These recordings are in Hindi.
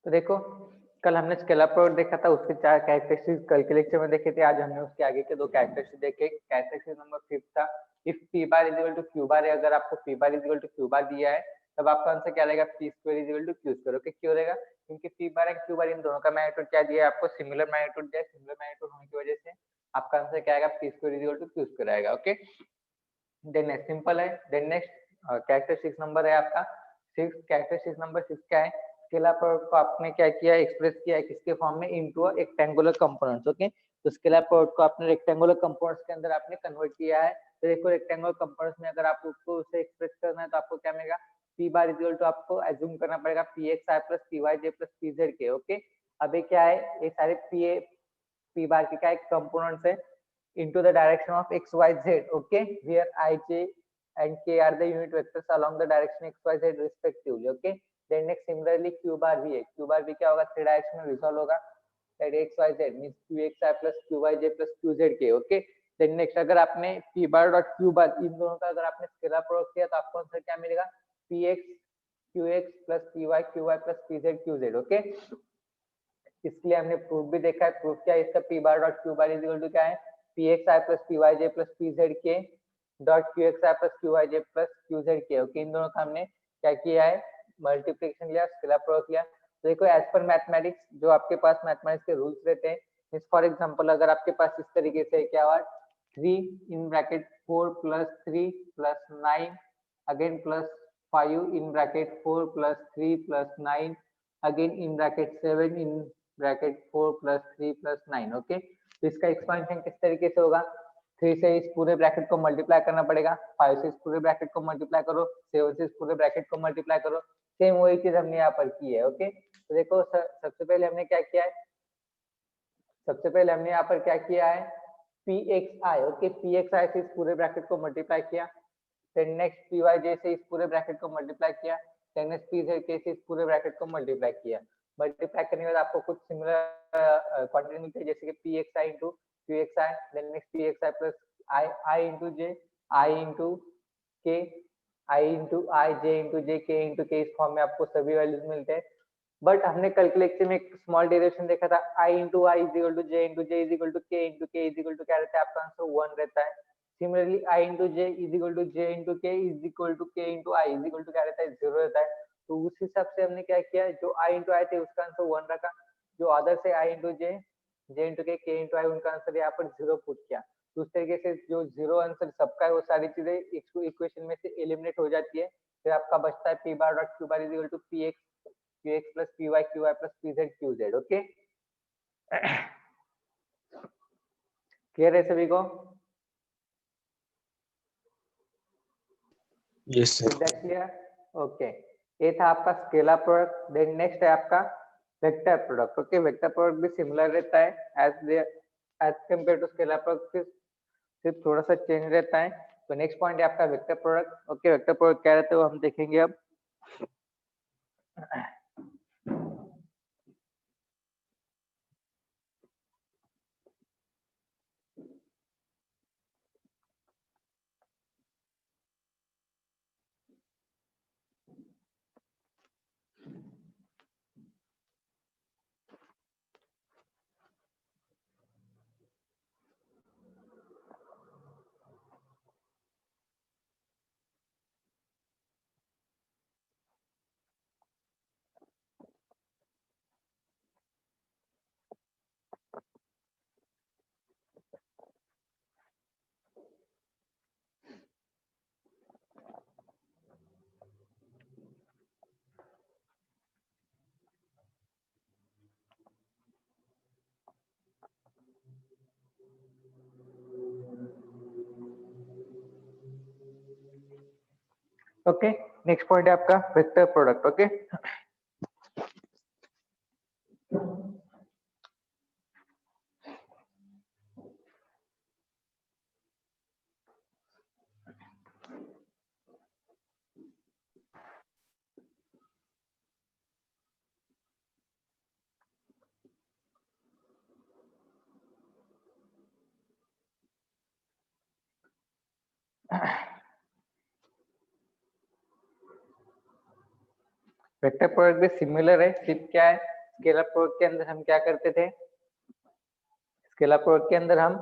तो देखो कल हमने स्केलर प्रोडक्ट देखा था, उसके 4 कैरेक्टरिस्टिक्स कल के लेक्चर में देखे थे। आज हमने उसके आगे के 2 कैरेक्टरिस्टिक्स देखे। कैरेक्टरिस्टिक नंबर 5 था if p bar is equal to q bar है। अगर आपको p bar is equal to q bar दिया है तब आपका आंसर क्या रहेगा, p square is equal to q square. Okay, क्यों रहेगा? क्योंकि p bar and q bar इन दोनों का मैग्नीट्यूड क्या दिया है आपको, सिमिलर मैग्नीट्यूड दिया है। सिमिलर मैग्नीट्यूड होने की वजह से आपका आंसर क्या आएगा, p square is equal to q square आएगा। ओके, देन नेक्स्ट सिंपल है। देन नेक्स्ट कैरेक्टरिस्टिक नंबर है आपका 6। कैरेक्टरिस्टिक नंबर 6 क्या है, स्केलर प्रोडक्ट को आपने क्या किया, एक्सप्रेस किया है किसके फॉर्म में, into a rectangular components. Okay, तो स्केलर प्रोडक्ट को आपने रेक्टेंगुलर कंपोनेंट्स के अंदर आपने कन्वर्ट किया है। तो देखो रेक्टेंगुलर कंपोनेंट्स में अगर आपको उसे एक्सप्रेस करना है तो आपको क्या मिलेगा, p बार इक्वल टू आपको एज्यूम करना पड़ेगा pxi plus pyj plus pz के। ओके, अब ये क्या है, ये सारे p बार के क्या है, कंपोनेंट्स है into the direction of x y z। okay, where I j and k are the unit vectors along the direction x y z respectively। okay, then next similarly q bar भी है। q bar भी क्या होगा, 3 डायरेक्शन में रिजॉल्व होगा। that x y z means qxi plus qyj plus qzk। okay, then next अगर आपने p bar dot q bar इन दोनों का अगर आपने स्केलर प्रोडक्ट किया तो आपको आंसर क्या मिलेगा, px qx plus py qy plus pz qz। okay, इसके लिए हमने प्रूफ भी देखा है। प्रूफ क्या है इसका, p bar dot q bar is equal to क्या है, pxi plus pyj plus pzk dot qxi plus qyj plus qzk। Okay, इन दोनों का हमने क्या किया है, मल्टीप्लिकेशन लिया, स्केलर प्रोडक्ट लिया। तो देखो एज पर मैथमेटिक्स जो आपके पास मैथमेटिक्स के रूल्स रहते हैं, फॉर एग्जांपल अगर आपके पास इस तरीके से क्या हुआ, 3 in bracket 4 plus 3 plus 9 again plus 5 in bracket 4 plus 3 plus 9 again in bracket 7 in bracket 4 plus 3 plus 9। Okay, तो इसका एक्सपेंशन किस तरीके से होगा, 3 से इस पूरे ब्रैकेट को मल्टीप्लाई करना पड़ेगा, 5 से इस पूरे ब्रैकेट को मल्टीप्लाई करो, 7 से इस पूरे ब्रैकेट को मल्टीप्लाई करो। सेम वही चीज हमने यहाँ पर की है। ओके, तो देखो सबसे पहले हमने क्या किया है, सबसे पहले हमने यहाँ पर क्या किया है, pxi। ओके, pxi से इस पूरे ब्रैकेट को मल्टीप्लाई किया। देन नेक्स्ट pyj से इस पूरे ब्रैकेट को मल्टीप्लाई किया। देन नेक्स्ट pzk से इस पूरे ब्रैकेट को मल्टीप्लाई किया। मल्टीप्लाई करने के बाद आपको कुछ सिमिलर क्वांटिटी मिलती है, जैसे कि pxi into qxi, then next pxi plus i into j, i into k, i into i, j into j, k into k, इस फॉर्म में आपको सभी वैल्यूज मिलते हैं। बट हमने कैलकुलेशन में एक स्मॉल डेरिवेशन देखा था, i into i is equal to j into j is equal to k into k is equal to क्या रहता है, आपका आंसर 1 रहता है। Similarly i into j is equal to j into k is equal to k into i is equal to क्या रहता है, 0 रहता है। तो उस हिसाब से हमने क्या किया, जो i into i थे उसका आंसर 1 रखा, जो अदर से i into j, j into k, k into i, उनका आंसर यहाँ पर 0 पुट किया। तो उस तरीके से जो 0 आंसर सबका है वो सारी चीजें इक्वेशन में से एलिमिनेट हो जाती है। फिर आपका बचता है p bar dot q bar is equal to px qx plus py qy plus pz qz। Okay, clear है सभी को? Yes sir. Is that clear? Okay, ये था आपका स्केलर प्रोडक्ट। देन नेक्स्ट है आपका vector product. Okay, vector product भी सिमिलर रहता है as compare to scalar product, सिर्फ थोड़ा सा चेंज रहता है। तो नेक्स्ट पॉइंट है आपका vector product. Okay, vector product क्या रहता है वो हम देखेंगे अब। ओके, नेक्स्ट पॉइंट है आपका vector product. Okay, vector product भी सिमिलर है, सिर्फ क्या है स्केलर प्रोडक्ट के अंदर हम क्या करते थे, स्केलर प्रोडक्ट के अंदर हम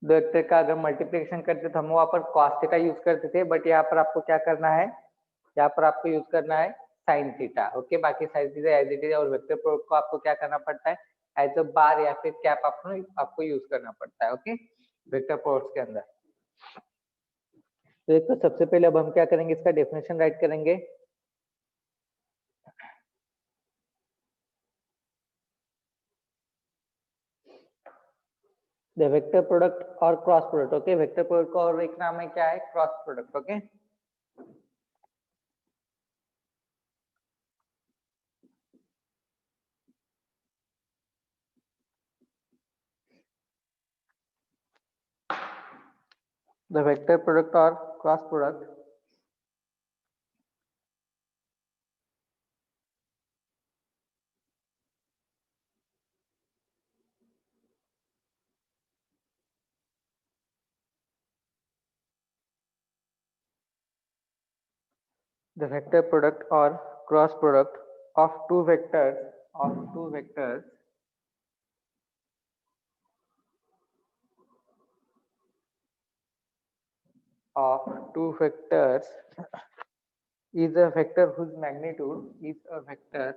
दो वेक्टर का अगर मल्टीप्लिकेशन करते तो हम वहां पर cos थीटा यूज करते थे, बट यहाँ पर आपको क्या करना है, यहाँ पर आपको यूज करना है साइन थीटा। ओके, बाकी सारी चीजें एज इट इज, और वेक्टर प्रोडक्ट को आपको क्या करना पड़ता है, एज अ बार या फिर कैप आपको यूज करना पड़ता है। ओके, वेक्टर प्रोडक्ट के अंदर। तो एक तो सबसे पहले अब हम क्या करेंगे, इसका डेफिनेशन राइट करेंगे। द वेक्टर प्रोडक्ट और cross product. Okay, vector product का और एक नाम है क्या है, cross product. Okay, the vector product और cross product the vector product or cross product of two vectors of two vectors is a vector whose magnitude is a vector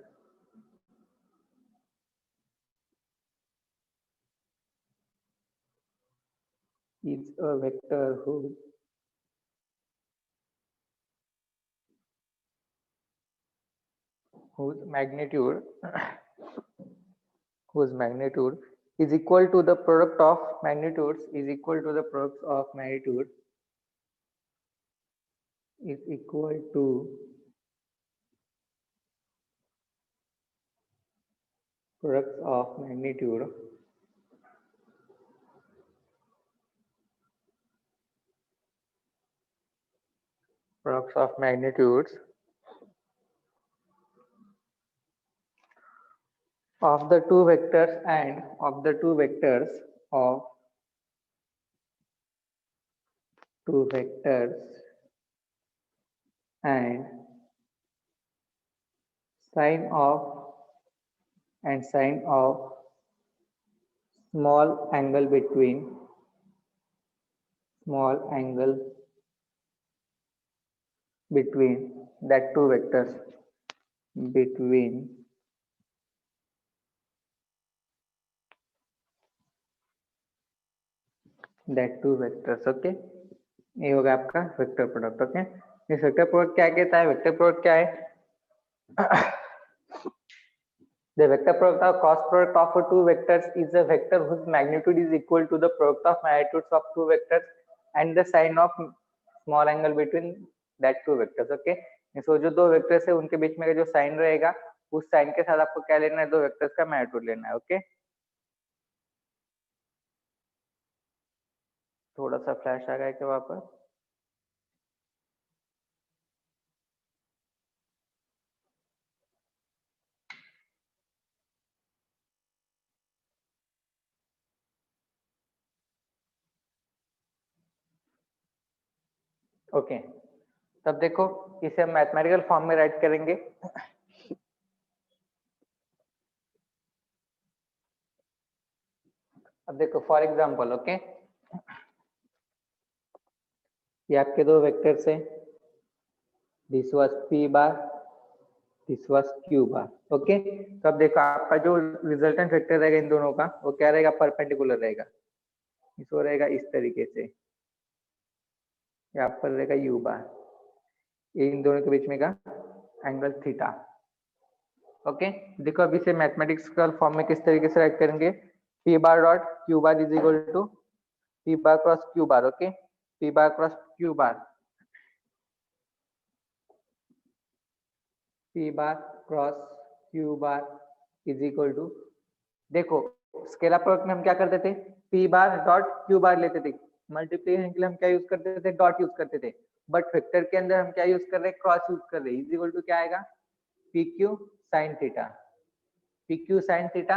whose magnitude is equal to the product of magnitudes is equal to the product of magnitude is equal to products of magnitude products of magnitudes of the two vectors and of the two vectors of two vectors and sine of small angle between that two vectors between that two vectors। Okay, ये होगा आपका वेक्टर प्रोडक्ट। ओके, इस वेक्टर प्रोडक्ट क्या कहता है, वेक्टर प्रोडक्ट क्या है, the vector product or cross product of two vectors is a vector whose magnitude is equal to the product of magnitudes of two vectors and the sine of small angle between that two vectors। Okay, इसको जो दो वेक्टर्स है उनके बीच में का जो साइन रहेगा, उस साइन के साथ आपको क्या लेना है, दो वेक्टर्स का मैग्नीट्यूड लेना है। ओके, थोड़ा सा फ्लैश आ गया क्या वहां पर, ओके तब देखो इसे हम मैथमेटिकल फॉर्म में राइट करेंगे। अब देखो फॉर एग्जांपल, ओके, ये आपके दो वेक्टर्स हैं, this was p bar, this was q bar. Okay, तो अब देखो आपका जो रिजल्टेंट वेक्टर रहेगा इन दोनों का, वो क्या रहेगा, परपेंडिकुलर रहेगा, इसको रहेगा इस तरीके से, यहाँ पर रहेगा u बार, ये इन दोनों के बीच में का एंगल थीटा। ओके, देखो अभी से मैथमेटिक्स फॉर्म में किस तरीके से राइट करेंगे, p bar dot q bar is equal to p bar cross q bar. Okay, p bar cross q bar, p bar cross q bar is equal to, देखो स्केलर प्रोडक्ट में हम क्या करते थे, p bar dot q bar लेते थे, मल्टीप्लिकेशन के लिए हम क्या यूज करते थे, डॉट यूज करते थे, बट वेक्टर के अंदर हम क्या यूज कर रहे हैं, क्रॉस यूज कर रहे हैं, इज इक्वल टू क्या आएगा, pq sin theta, pq sin theta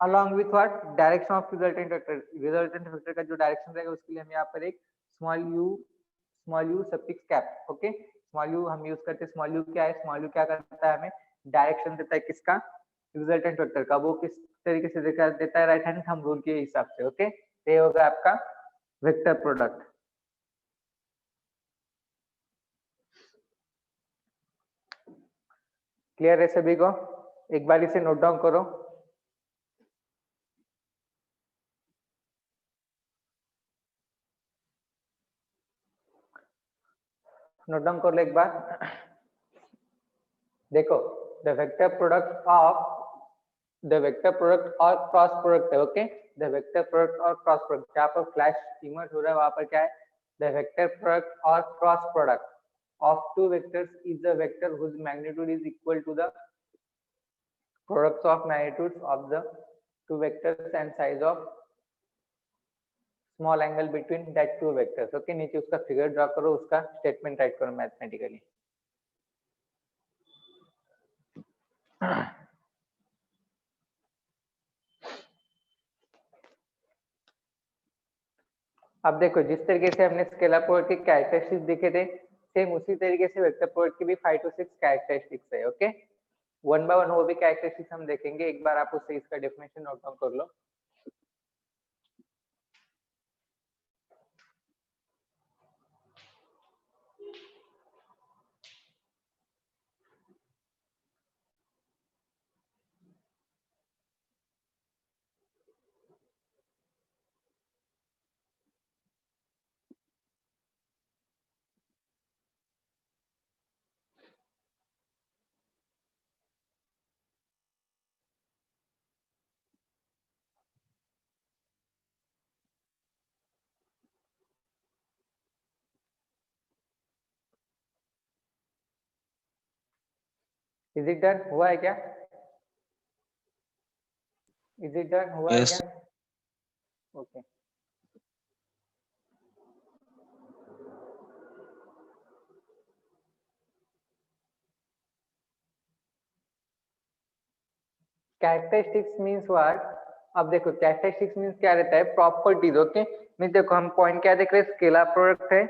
along with what, direction of resultant vector का जो डायरेक्शन रहेगा उसके लिए हम यहाँ पर एक small u suffix cap. Okay, small u हम यूज करते हैं, स्मॉल u क्या है, स्मॉल u क्या करता है, हमें डायरेक्शन देता है किसका, रिजल्टेंट वेक्टर का, वो किस तरीके से दिखा देता है राइट हैंड थंब रूल के हिसाब से। ओके, ये होगा आपका वेक्टर प्रोडक्ट। क्लियर है सभी को? एक बार इसे नोट डाउन करो। नोट डाउन कर लो एक बार। देखो, द वेक्टर प्रोडक्ट और क्रॉस प्रोडक्ट है। ओके, द वेक्टर प्रोडक्ट और क्रॉस प्रोडक्ट, जहां पर फ्लैश इमर्ज हो रहा है वहां पर क्या है, द वेक्टर प्रोडक्ट और cross product of two vectors is a vector whose magnitude is equal to the products of magnitudes of the two vectors and size of small angle between that two vectors। Okay, नीचे उसका फिगर ड्रॉ करो, उसका स्टेटमेंट राइट करो मैथमेटिकली। अब देखो, जिस तरीके से हमने स्केलर प्रोडक्ट के कैरेक्टरिस्टिक्स देखे थे, सेम उसी तरीके से वेक्टर प्रोडक्ट की भी 5 to 6 कैरेक्टरिस्टिक्स है। ओके, वन बाय वन वो भी कैरेक्टरिस्टिक्स हम देखेंगे। एक बार आप उससे इसका डेफिनेशन नोट डाउन कर लो। Is it done? हुआ है क्या? Is it done? हुआ है क्या? Okay, characteristics means what? अब देखो, कैरेक्टरिस्टिक्स मींस क्या रहता है, प्रॉपर्टीज। ओके, मींस देखो हम पॉइंट क्या देख रहे हैं, स्केलर प्रोडक्ट है,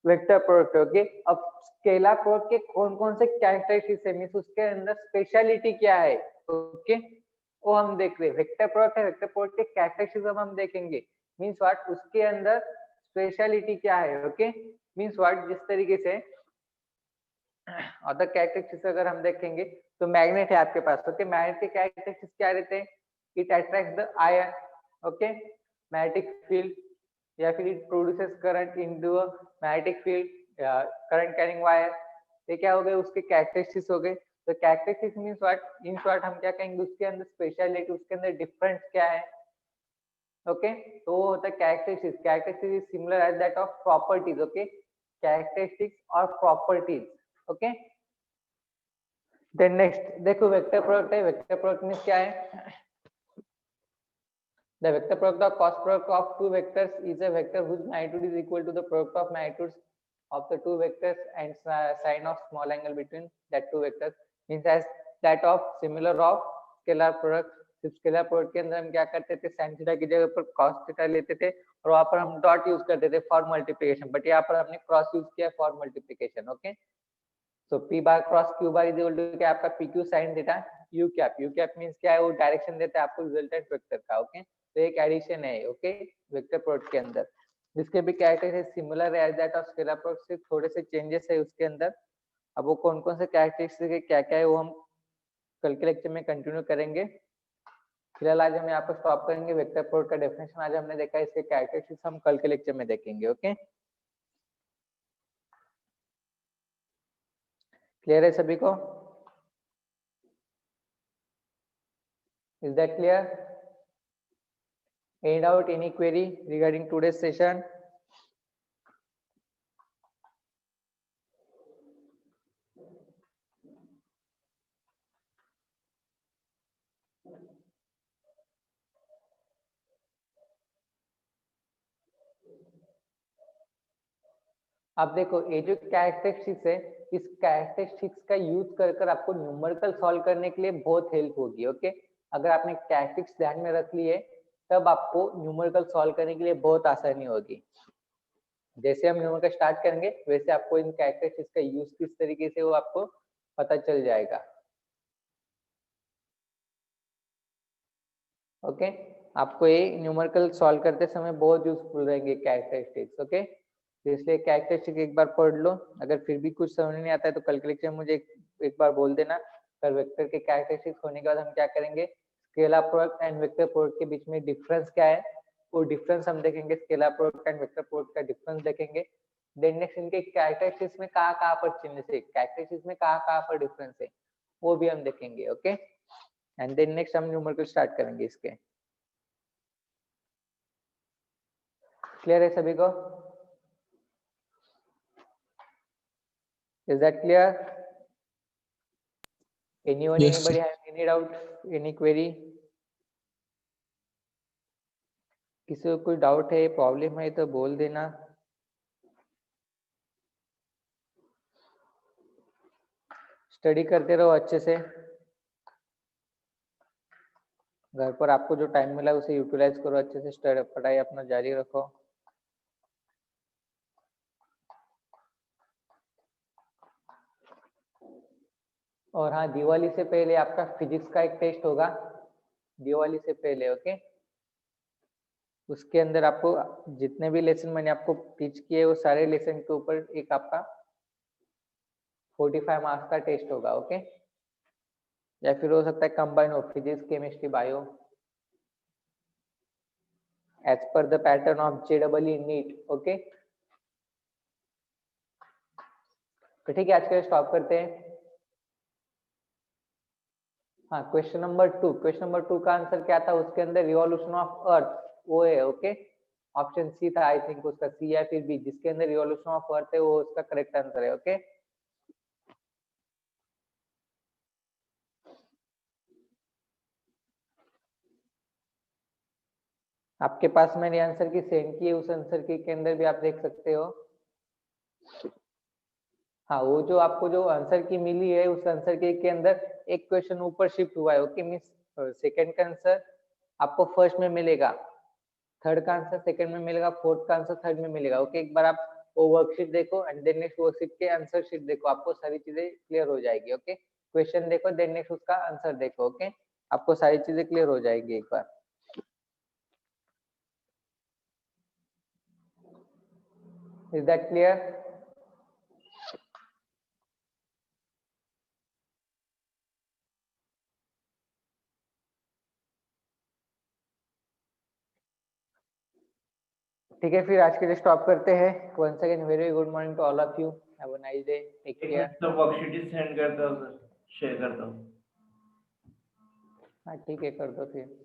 वेक्टर प्रोडक्ट। ओके, अब स्केलर प्रोडक्ट के कौन कौन से कैरेक्टरिस्टिक्स है, मींस उसके अंदर स्पेशलिटी क्या है। ओके, वो हम देख रहे हैं। वेक्टर प्रोडक्ट है, वेक्टर प्रोडक्ट के कैरेक्टरिस्टिक्स हम देखेंगे, मींस व्हाट, उसके अंदर स्पेशलिटी क्या है। ओके, मींस व्हाट, जिस तरीके से अदर कैरेक्टरिस्टिक्स अगर हम देखेंगे तो मैग्नेट है आपके पास। ओके, मैग्नेट के कैरेक्टरिस्टिक्स क्या रहते हैं, it attract the ion. Okay, magnetic field, या फिर it produces current into a magnetic field, current carrying wire. ये क्या हो गए, उसके कैरेक्टरिस्टिक्स हो गए। तो characteristics means what, in short हम क्या कहेंगे, उसके अंदर स्पेशलिटी, उसके अंदर डिफरेंस क्या है। ओके, तो वो होता है characteristics. Characteristics is similar as that of properties. Okay, characteristics और प्रॉपर्टीज। ओके, देन नेक्स्ट देखो, वेक्टर प्रोडक्ट है, वेक्टर प्रोडक्ट मींस क्या है, the vector product or cross product of two vectors is a vector whose magnitude is equal to the product of magnitudes of the two vectors and sine of small angle between that two vectors, means as that of similar of scalar product। सिर्फ स्केलर प्रोडक्ट के अंदर हम क्या करते थे, sin थीटा की जगह पर cos थीटा लेते थे और वहां पर हम डॉट यूज करते थे फॉर मल्टीप्लिकेशन, बट यहाँ पर हमने क्रॉस यूज किया for multiplication. Okay, so p bar cross q bar is equal to क्या, आपका pq sin theta u cap. u cap means क्या है, वो डायरेक्शन देता है आपको रिजल्टेंट वेक्टर का। ओके, तो एक एडिशन है। ओके, वेक्टर प्रोडक्ट के अंदर जिसके भी कैरेक्टरिस्टिक्स सिमिलर है as that of scalar product, से थोड़े से चेंजेस है उसके अंदर। अब वो कौन कौन से कैरेक्टरिस्टिक्स है, क्या क्या है, वो हम कल के लेक्चर में कंटिन्यू करेंगे। फिलहाल आज हम यहाँ पर स्टॉप करेंगे। वेक्टर प्रोडक्ट का डेफिनेशन आज हमने देखा, इसके कैरेक्टरिस्टिक्स हम कल के लेक्चर में देखेंगे। ओके, क्लियर है सभी को? Is that clear? Any doubt, any query regarding today's session? अब देखो, ये जो कैरेक्टरिस्टिक्स है, इस कैरेक्टरिस्टिक्स का यूज कर कर आपको न्यूमेरिकल सॉल्व करने के लिए बहुत हेल्प होगी। ओके, अगर आपने कैरेक्टरिस्टिक्स ध्यान में रख लिए तब आपको न्यूमेरिकल सॉल्व करने के लिए बहुत आसानी होगी। जैसे हम न्यूमेरिकल स्टार्ट करेंगे वैसे आपको इन कैरेक्टरिस्टिक्स का यूज किस तरीके से वो आपको पता चल जाएगा। ओके आपको ये न्यूमेरिकल सॉल्व करते समय बहुत यूजफुल रहेंगे कैरेक्टरिस्टिक्स। ओके तो इसलिए कैरेक्टरिस्टिक एक बार पढ़ लो, अगर फिर भी कुछ समझ नहीं आता है तो कैलकुलेशन मुझे एक बार बोल देना। फिर वेक्टर के कैरेक्टरिस्टिक्स होने के बाद हम क्या करेंगे, scalar product and vector product के बीच में डिफरेंस क्या है वो डिफरेंस हम देखेंगे, scalar product and vector product का डिफरेंस देखेंगे। देन नेक्स्ट इनके कैरेक्टरिस्टिक्स में कहाँ पर चेंजेस है, कैरेक्टरिस्टिक्स में कहाँ पर डिफरेंस है वो भी हम देखेंगे। ओके एंड देन नेक्स्ट हम न्यूमेरिकल स्टार्ट करेंगे इसके। क्लियर है सभी को? Is that clear? Anyone, Yes, anybody sir. have any doubt, any query? किसी को कोई डाउट है, प्रॉब्लम है तो बोल देना। स्टडी करते रहो अच्छे से, घर पर आपको जो टाइम मिला उसे यूटिलाइज करो अच्छे से, स्टडी पढ़ाई अपना जारी रखो। और हाँ दिवाली से पहले आपका फिजिक्स का एक टेस्ट होगा, दिवाली से पहले। ओके उसके अंदर आपको जितने भी लेसन मैंने आपको टीच किए वो सारे लेसन के ऊपर एक आपका 45 मार्क्स का टेस्ट होगा। ओके या फिर हो सकता है कंबाइन हो physics chemistry bio as per the pattern of JEE NEET. Okay तो ठीक है आज के लिए स्टॉप करते हैं। हाँ क्वेश्चन नंबर 2 का आंसर क्या था, उसके अंदर रिवॉल्यूशन ऑफ अर्थ वो है। ओके ऑप्शन सी था आई थिंक उसका, सी या फिर बी, जिसके अंदर रिवॉल्यूशन ऑफ अर्थ है वो उसका करेक्ट आंसर है। ओके आपके पास मैंने आंसर की सेंड की है, उस आंसर की के अंदर भी आप देख सकते हो। हाँ वो जो आपको जो आंसर की मिली है उस आंसर के अंदर एक क्वेश्चन ऊपर शिफ्ट हुआ है। ओके मींस सेकंड का आंसर आपको फर्स्ट में मिलेगा, थर्ड का आंसर सेकंड में मिलेगा, फोर्थ का आंसर थर्ड में मिलेगा। ओके एक बार आप वो वर्कशीट देखो एंड देन नेक्स्ट वर्कशीट के आंसर शीट देखो, आपको सारी चीजें क्लियर हो जाएगी। ओके क्वेश्चन देखो देन नेक्स्ट उसका आंसर देखो। ओके आपको सारी चीजें क्लियर हो जाएगी एक बार। Is that clear? ठीक है फिर आज के लिए स्टॉप करते हैं। Once again very good morning to all of you, have a nice day, take एक केयर। मिनट तो वर्कशीट सेंड करता हूँ सर, शेयर करता हूँ। हाँ ठीक है कर दो फिर।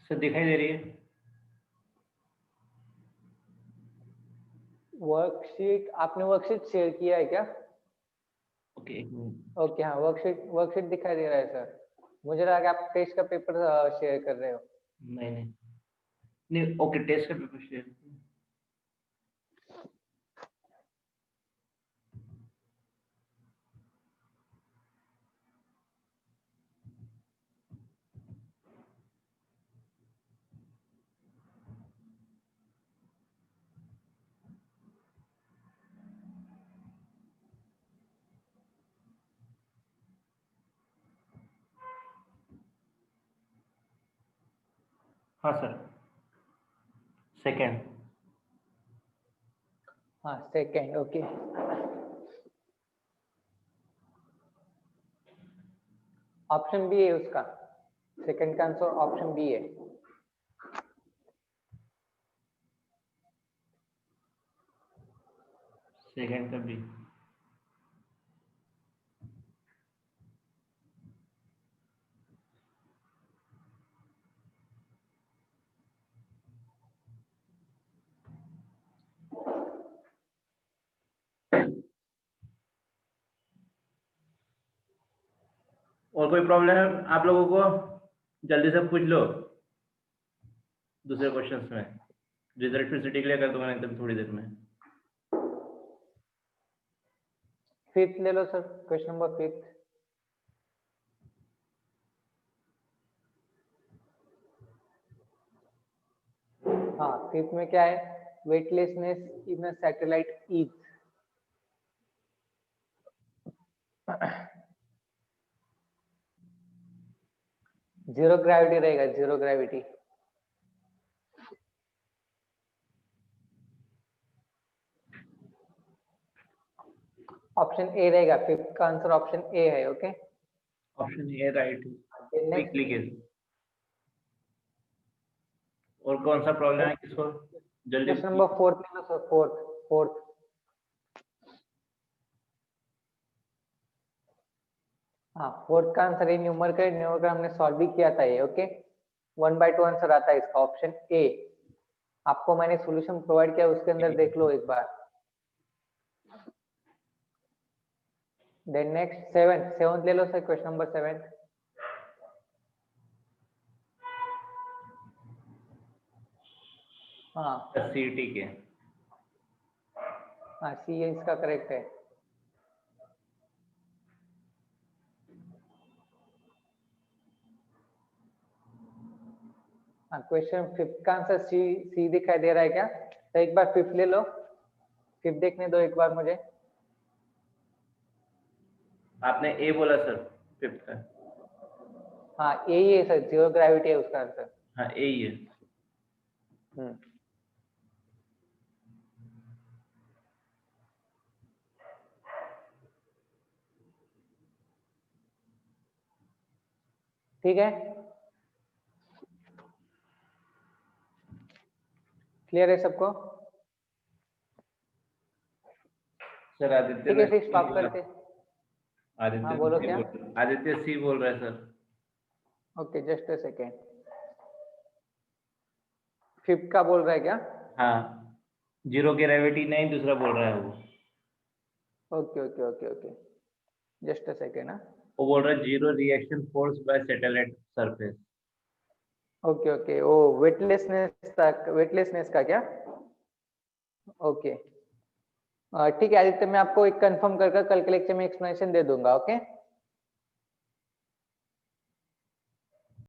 सर दिखाई दे रही है? वर्कशीट आपने वर्कशीट शेयर किया है क्या? ओके एक मिनट। ओके हाँ वर्कशीट दिखाई दे रहा है सर, मुझे लगा आप टेस्ट का पेपर शेयर कर रहे हो। नहीं नहीं नहीं, ओके टेस्ट का पेपर शेयर। हाँ सर सेकंड। हाँ सेकेंड ओके ऑप्शन बी है उसका, सेकंड का आंसर ऑप्शन बी है। सेकंड का भी। और कोई प्रॉब्लम है आप लोगों को? जल्दी से पूछ लो दूसरे क्वेश्चंस में। रिजल्ट फिर से डिक्लेयर कर दूंगा एकदम थोड़ी देर में। फिफ्थ ले लो सर, क्वेश्चन नंबर 5। हाँ, 5 में क्या है? Weightlessness in a satellite is zero gravity रहेगा, जीरो ग्रेविटी। ऑप्शन ए रहेगा, 5th का आंसर ऑप्शन ए है। ओके, ऑप्शन ए राइट है। Next leakage. और कौन सा प्रॉब्लम है किसको? जल्दी। क्वेश्चन नंबर 4 ले लो सर, फोर्थ। हाँ, 4th का आंसर है न्यूमेरिकल हमने सॉल्व भी किया था ये। ओके, 1/2 आंसर आता है इसका, ऑप्शन ए। आपको मैंने सॉल्यूशन प्रोवाइड किया, उसके अंदर देख लो एक बार। देन नेक्स्ट 7th ले लो सर, क्वेश्चन नंबर 7। हाँ सीटी के। हाँ, सी इसका करेक्ट है। हाँ, क्वेश्चन 5th का आंसर सी दिखाई दे रहा है क्या? तो एक बार 5th ले लो, 5th देखने दो एक बार मुझे। आपने ए बोला सर 5th का? हाँ, यही है सर, जीरो ग्रेविटी है उसका आंसर। हाँ ए ही है। ठीक है, क्लियर है सबको? सर आदित्य ठीक है, फिर स्टॉप करते। हाँ, बोलो क्या? आदित्य सी बोल रहा है sir. Okay, just a second. 5th का बोल रहा है क्या? हाँ, जीरो ग्रेविटी नहीं, दूसरा बोल रहा है वो। Okay okay okay okay, just a second. हाँ, वो बोल रहा है zero reaction force by satellite surface. Okay okay, oh weightlessness का क्या? ओके, ठीक है आदित्य, मैं आपको एक कंफर्म कर कल के लेक्चर में एक्सप्लेनेशन दे दूंगा। ओके।